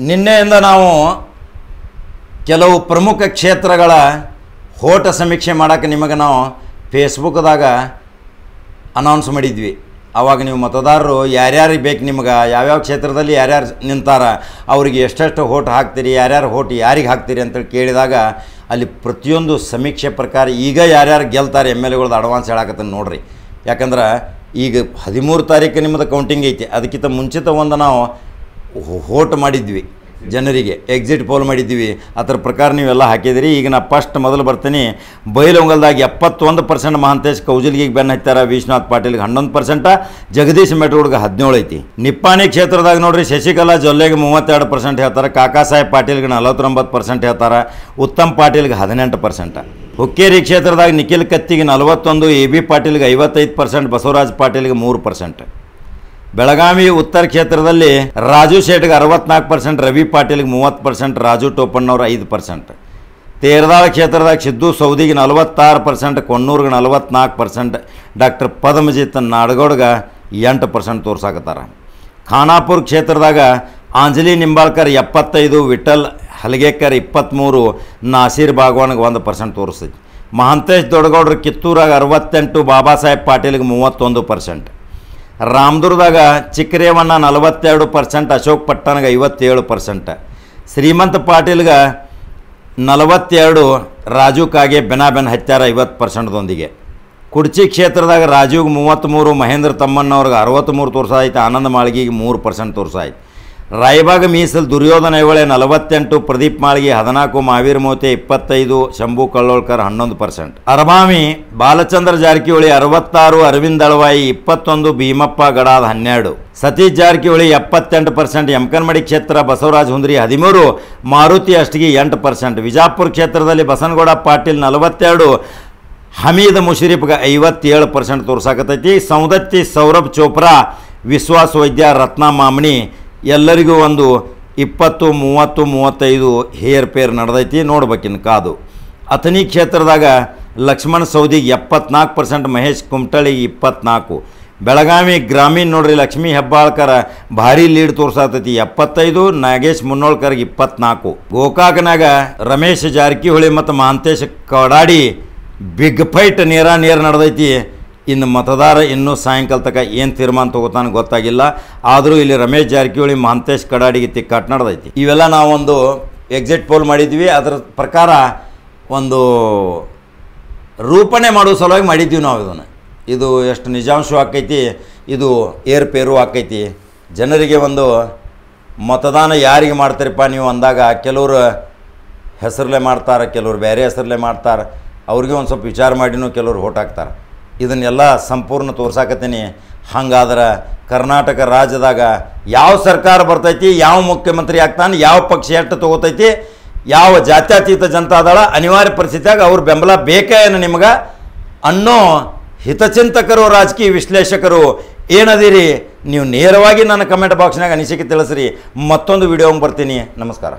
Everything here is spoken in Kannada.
ನಿನ್ನೆಯಿಂದ ನಾವು ಕೆಲವು ಪ್ರಮುಖ ಕ್ಷೇತ್ರಗಳ ಹೋಟ ಸಮೀಕ್ಷೆ ಮಾಡೋಕ್ಕೆ ನಿಮಗೆ ನಾವು ಫೇಸ್ಬುಕ್ದಾಗ ಅನೌನ್ಸ್ ಮಾಡಿದ್ವಿ. ಆವಾಗ ನೀವು ಮತದಾರರು ಯಾರ್ಯಾರಿಗೆ ಬೇಕು, ನಿಮ್ಗೆ ಯಾವ್ಯಾವ ಕ್ಷೇತ್ರದಲ್ಲಿ ಯಾರ್ಯಾರು ನಿಂತಾರ, ಅವರಿಗೆ ಎಷ್ಟೆಷ್ಟು ಹೋಟ್ ಹಾಕ್ತೀರಿ, ಯಾರ್ಯಾರು ಹೋಟ್ ಯಾರಿಗೆ ಹಾಕ್ತೀರಿ ಅಂತೇಳಿ ಕೇಳಿದಾಗ ಅಲ್ಲಿ ಪ್ರತಿಯೊಂದು ಸಮೀಕ್ಷೆ ಪ್ರಕಾರ ಈಗ ಯಾರ್ಯಾರು ಗೆಲ್ತಾರೆ ಎಮ್ ಎಲ್ ಎಗಳದ್ದು ಅಡ್ವಾನ್ಸ್ ಹೇಳಕತ್ತಾನೆ ನೋಡ್ರಿ. ಯಾಕಂದ್ರೆ ಈಗ 13 ತಾರೀಕು ನಿಮ್ಮದು ಕೌಂಟಿಂಗ್ ಐತಿ. ಅದಕ್ಕಿಂತ ಮುಂಚಿತ ಒಂದು ನಾವು ಹೋಟ್ ಮಾಡಿದ್ವಿ, ಜನರಿಗೆ ಎಕ್ಸಿಟ್ ಪೋಲ್ ಮಾಡಿದ್ವಿ. ಅದರ ಪ್ರಕಾರ ನೀವೆಲ್ಲ ಹಾಕಿದಿರಿ. ಈಗ ನಾ ಫಸ್ಟ್ ಮೊದಲು ಬರ್ತೀನಿ. ಬೈಲಹೊಂಗಲದಾಗ 71% ಮಹಾಂತೇಶ್ ಕೌಜಲ್ಗಿಗೆ ಬೆನ್ನು ಹತ್ತಾರ, ವಿಶ್ವನಾಥ್ ಪಾಟೀಲ್ಗೆ 11%, ಜಗದೀಶ್ ಮೆಟೂರ್ಗೆ 17 ಐತಿ. ನಿಪ್ಪಾಣಿ ಕ್ಷೇತ್ರದಾಗ ನೋಡ್ರಿ, ಶಶಿಕಲಾ ಜೊಲ್ಲೆಗೆ 32% ಹೇಳ್ತಾರೆ, ಕಾಕಾ ಸಾಹೇಬ್ ಪಾಟೀಲ್ಗೆ 49% ಹೇಳ್ತಾರೆ, ಉತ್ತಮ್ ಪಾಟೀಲ್ಗೆ 18%. ಹುಕ್ಕೇರಿ ಕ್ಷೇತ್ರದಾಗ ನಿಖಿಲ್ ಕತ್ತಿಗೆ 41, ಎ ಬಿ ಪಾಟೀಲ್ಗೆ 55%, ಬಸವರಾಜ್ ಪಾಟೀಲ್ಗೆ 3%. ಬೆಳಗಾವಿ ಉತ್ತರ ಕ್ಷೇತ್ರದಲ್ಲಿ ರಾಜು ಶೇಟ್ಗೆ 64%, ರವಿ ಪಾಟೀಲ್ಗೆ 30%, ರಾಜು ಟೋಪಣ್ಣವ್ರು 5%. ತೇರದಾಳ ಕ್ಷೇತ್ರದಾಗ ಸಿದ್ದು ಸೌದಿಗೆ 46%, ಕೊಣ್ಣೂರ್ಗೆ 44%, ಡಾಕ್ಟರ್ ಪದ್ಮಜಿತ್ ನಾಡಗೌಡ್ಗೆ 8% ತೋರ್ಸಾಕತ್ತಾರ. ಖಾನಾಪುರ ಕ್ಷೇತ್ರದಾಗ ಅಂಜಲಿ ನಿಂಬಾಳ್ಕರ್ 75, ವಿಠಲ್ ಹಲಗೇಕರ್ 23, ನಾಸೀರ್ ಬಾಗ್ವಾನ್ಗೆ 1% ತೋರಿಸ್ತೈತಿ. ಮಹಾಂತೇಶ್ ದೊಡ್ಡಗೌಡ್ರು ಕಿತ್ತೂರಾಗ 68, ಬಾಬಾ ಸಾಹೇಬ್ ಪಾಟೀಲ್ಗೆ 31%. ರಾಮದುರ್ಗದಾಗ ಚಿಕ್ಕರೇವಣ್ಣ 42%, ಅಶೋಕ್ ಪಟ್ಟಣಗೆ 57%, ಶ್ರೀಮಂತ ಪಾಟೀಲ್ಗೆ 42, ರಾಜು ಕಾಗೆ ಬೆನಾಬೆನ್ ಹತ್ಯಾರ 50%ದೊಂದಿಗೆ. ಕುಡ್ಚಿ ಕ್ಷೇತ್ರದಾಗ ರಾಜುಗೆ 33, ಮಹೇಂದ್ರ ತಮ್ಮಣ್ಣವ್ರಿಗೆ 63 ತೋರ್ಸಾಯ್ತು, ಆನಂದ್ ಮಾಳ್ಗಿಗೆ 3% ತೋರ್ಸಾಯ್ತು. ರಾಯಬಾಗ ಮೀಸಲು ದುರ್ಯೋಧನ ಐಹೊಳೆ 48, ಪ್ರದೀಪ್ ಮಾಳ್ಗಿ 14, ಮಾವೀರ್ ಮೋತೆ 25, ಶಂಭು ಕಳ್ಳೋಳ್ಕರ್ 11%. ಅರಬಾಮಿ ಬಾಲಚಂದ್ರ ಜಾರಕಿಹೊಳಿ 66, ಅರವಿಂದ್ ಅಳವಾಯಿ 21, ಭೀಮಪ್ಪ ಗಡಾದ್ 12, ಸತೀಶ್ ಜಾರಕಿಹೊಳಿ 78%, ಯಮಕನಮಡಿ ಕ್ಷೇತ್ರ ಬಸವರಾಜ್ ಹುಂದ್ರಿ 13, ಮಾರುತಿ ಅಷ್ಟಗಿ 8%. ವಿಜಾಪುರ ಕ್ಷೇತ್ರದಲ್ಲಿ ಬಸನಗೌಡ ಪಾಟೀಲ್ 42, ಹಮೀದ್ ಮುಷರೀಫ್ಗೆ 57% ತೋರ್ಸಾಕತೈತಿ. ಸೌದತ್ತಿ ಸೌರಭ್ ಚೋಪ್ರಾ, ವಿಶ್ವಾಸ್ ವೈದ್ಯ, ರತ್ನ ಮಾಮಣಿ ಎಲ್ಲರಿಗೂ ಒಂದು 20, 30, 35 ಹೇರ್ ಪೇರ್ ನಡೆದೈತಿ. ನೋಡ್ಬೇಕಿನ್ನು ಕಾದು. ಅಥಣಿ ಕ್ಷೇತ್ರದಾಗ ಲಕ್ಷ್ಮಣ್ ಸೌದಿಗೆ 74%, ಮಹೇಶ್ ಕುಮಟಳಿಗೆ 24. ಬೆಳಗಾವಿ ಗ್ರಾಮೀಣ ನೋಡ್ರಿ, ಲಕ್ಷ್ಮೀ ಹೆಬ್ಬಾಳ್ಕರ ಭಾರಿ ಲೀಡ್ ತೋರ್ಸಾತೈತಿ 75, ನಾಗೇಶ್ ಮುನ್ನೋಳ್ಕರ್ಗೆ 24. ಗೋಕಾಕನಾಗ ರಮೇಶ್ ಜಾರಕಿಹೊಳಿ ಮತ್ತು ಮಹಾಂತೇಶ್ ಕಡಾಡಿ ಬಿಗ್ ಫೈಟ್ ನೇರ ನಡೆದೈತಿ. ಇನ್ನು ಮತದಾರ ಇನ್ನೂ ಸಾಯಂಕಾಲ ತನಕ ಏನು ತೀರ್ಮಾನ ತೊಗೋತಾನೆ ಗೊತ್ತಾಗಿಲ್ಲ. ಆದರೂ ಇಲ್ಲಿ ರಮೇಶ್ ಜಾರಕಿಹೊಳಿ ಮಹಾಂತೇಶ್ ಕಡಾಡಿಗೆ ತಿಕ್ಕಾಟ ನಡೆದೈತಿ. ಇವೆಲ್ಲ ನಾವೊಂದು ಎಕ್ಸಿಟ್ ಪೋಲ್ ಮಾಡಿದ್ವಿ. ಅದರ ಪ್ರಕಾರ ಒಂದು ರೂಪಣೆ ಮಾಡೋ ಸಲುವಾಗಿ ಮಾಡಿದ್ವಿ ನಾವು ಇದನ್ನು. ಇದು ಎಷ್ಟು ನಿಜಾಂಶ ಆಕೈತಿ, ಇದು ಏರ್ಪೇರು ಆಕೈತಿ. ಜನರಿಗೆ ಒಂದು ಮತದಾನ ಯಾರಿಗೆ ಮಾಡ್ತಾರಪ್ಪ ನೀವು ಅಂದಾಗ ಕೆಲವರು ಹೆಸರಲ್ಲೇ ಮಾಡ್ತಾರೆ, ಕೆಲವರು ಬೇರೆ ಹೆಸರಲ್ಲೇ ಮಾಡ್ತಾರೆ. ಅವ್ರಿಗೆ ಒಂದು ಸ್ವಲ್ಪ ವಿಚಾರ ಮಾಡಿನೂ ಕೆಲವರು ಓಟ್ ಹಾಕ್ತಾರೆ. ಇದನ್ನೆಲ್ಲ ಸಂಪೂರ್ಣ ತೋರ್ಸಾಕತ್ತೀನಿ. ಹಂಗಾದ್ರೆ ಕರ್ನಾಟಕ ರಾಜ್ಯದಾಗ ಯಾವ ಸರ್ಕಾರ ಬರ್ತೈತಿ, ಯಾವ ಮುಖ್ಯಮಂತ್ರಿ ಆಗ್ತಾನೆ, ಯಾವ ಪಕ್ಷ ಎಷ್ಟು ತೊಗೋತೈತಿ, ಯಾವ ಜಾತ್ಯತೀತ ಜನತಾದಳ ಅನಿವಾರ್ಯ ಪರಿಸ್ಥಿತಿಯಾಗ ಅವ್ರ ಬೆಂಬಲ ಬೇಕೇ ಏನು ನಿಮ್ಗೆ ಅನ್ನೋ ಹಿತಚಿಂತಕರು, ರಾಜಕೀಯ ವಿಶ್ಲೇಷಕರು ಏನದಿರಿ ನೀವು ನೇರವಾಗಿ ನನ್ನ ಕಮೆಂಟ್ ಬಾಕ್ಸ್ನಾಗ ಅನಿಸಿಕೆ ತಿಳಿಸ್ರಿ. ಮತ್ತೊಂದು ವಿಡಿಯೋ ಬರ್ತೀನಿ. ನಮಸ್ಕಾರ.